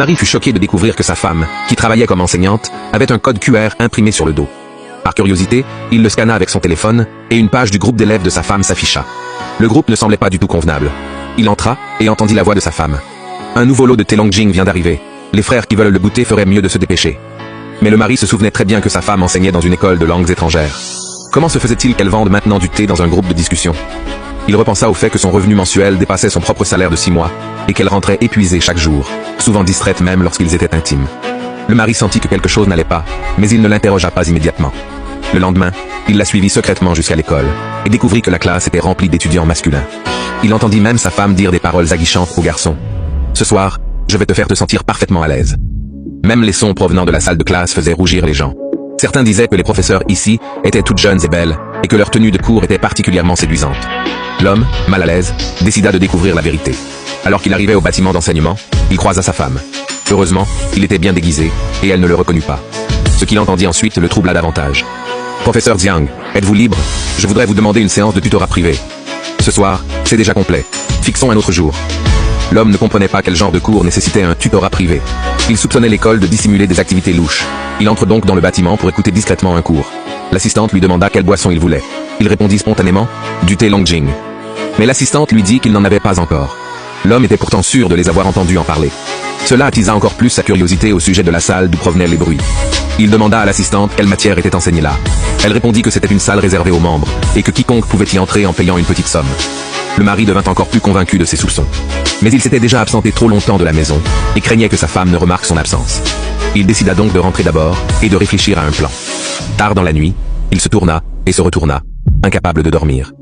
Marie fut choquée de découvrir que sa femme, qui travaillait comme enseignante, avait un code QR imprimé sur le dos. Par curiosité, il le scanna avec son téléphone, et une page du groupe d'élèves de sa femme s'afficha. Le groupe ne semblait pas du tout convenable. Il entra, et entendit la voix de sa femme. Un nouveau lot de thé Longjing vient d'arriver. Les frères qui veulent le goûter feraient mieux de se dépêcher. Mais le mari se souvenait très bien que sa femme enseignait dans une école de langues étrangères. Comment se faisait-il qu'elle vende maintenant du thé dans un groupe de discussion? Il repensa au fait que son revenu mensuel dépassait son propre salaire de 6 mois, et qu'elle rentrait épuisée chaque jour, souvent distraite même lorsqu'ils étaient intimes. Le mari sentit que quelque chose n'allait pas, mais il ne l'interrogea pas immédiatement. Le lendemain, il la suivit secrètement jusqu'à l'école, et découvrit que la classe était remplie d'étudiants masculins. Il entendit même sa femme dire des paroles aguichantes au garçon. « Ce soir, je vais te faire te sentir parfaitement à l'aise. » Même les sons provenant de la salle de classe faisaient rougir les gens. Certains disaient que les professeurs ici étaient toutes jeunes et belles, et que leur tenue de cours était particulièrement séduisante. L'homme, mal à l'aise, décida de découvrir la vérité. Alors qu'il arrivait au bâtiment d'enseignement, il croisa sa femme. Heureusement, il était bien déguisé, et elle ne le reconnut pas. Ce qu'il entendit ensuite le troubla davantage. « Professeur Jiang, êtes-vous libre? Je voudrais vous demander une séance de tutorat privé. »« Ce soir, c'est déjà complet. Fixons un autre jour. » L'homme ne comprenait pas quel genre de cours nécessitait un tutorat privé. Il soupçonnait l'école de dissimuler des activités louches. Il entre donc dans le bâtiment pour écouter discrètement un cours. L'assistante lui demanda quelle boisson il voulait. Il répondit spontanément « du thé Longjing ». Mais l'assistante lui dit qu'il n'en avait pas encore. L'homme était pourtant sûr de les avoir entendus en parler. Cela attisa encore plus sa curiosité au sujet de la salle d'où provenaient les bruits. Il demanda à l'assistante quelle matière était enseignée là. Elle répondit que c'était une salle réservée aux membres, et que quiconque pouvait y entrer en payant une petite somme. Le mari devint encore plus convaincu de ses soupçons. Mais il s'était déjà absenté trop longtemps de la maison, et craignait que sa femme ne remarque son absence. Il décida donc de rentrer d'abord, et de réfléchir à un plan. Tard dans la nuit, il se tourna, et se retourna, incapable de dormir.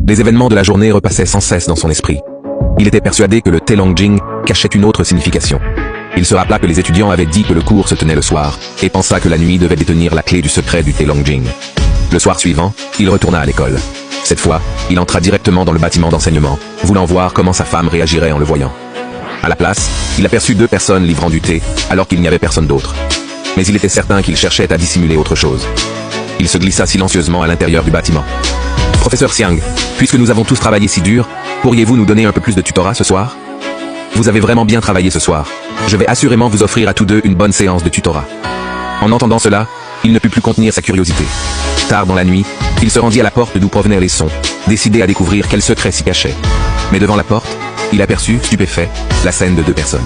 Les événements de la journée repassaient sans cesse dans son esprit. Il était persuadé que le thé Longjing cachait une autre signification. Il se rappela que les étudiants avaient dit que le cours se tenait le soir, et pensa que la nuit devait détenir la clé du secret du thé Longjing. Le soir suivant, il retourna à l'école. Cette fois, il entra directement dans le bâtiment d'enseignement, voulant voir comment sa femme réagirait en le voyant. À la place, il aperçut 2 personnes livrant du thé, alors qu'il n'y avait personne d'autre. Mais il était certain qu'il cherchait à dissimuler autre chose. Il se glissa silencieusement à l'intérieur du bâtiment. « Professeur Jiang, puisque nous avons tous travaillé si dur, pourriez-vous nous donner un peu plus de tutorat ce soir? Vous avez vraiment bien travaillé ce soir. Je vais assurément vous offrir à tous deux une bonne séance de tutorat. » En entendant cela, il ne put plus contenir sa curiosité. Tard dans la nuit, il se rendit à la porte d'où provenaient les sons, décidé à découvrir quel secret s'y cachait. Mais devant la porte, il aperçut, stupéfait, la scène de 2 personnes.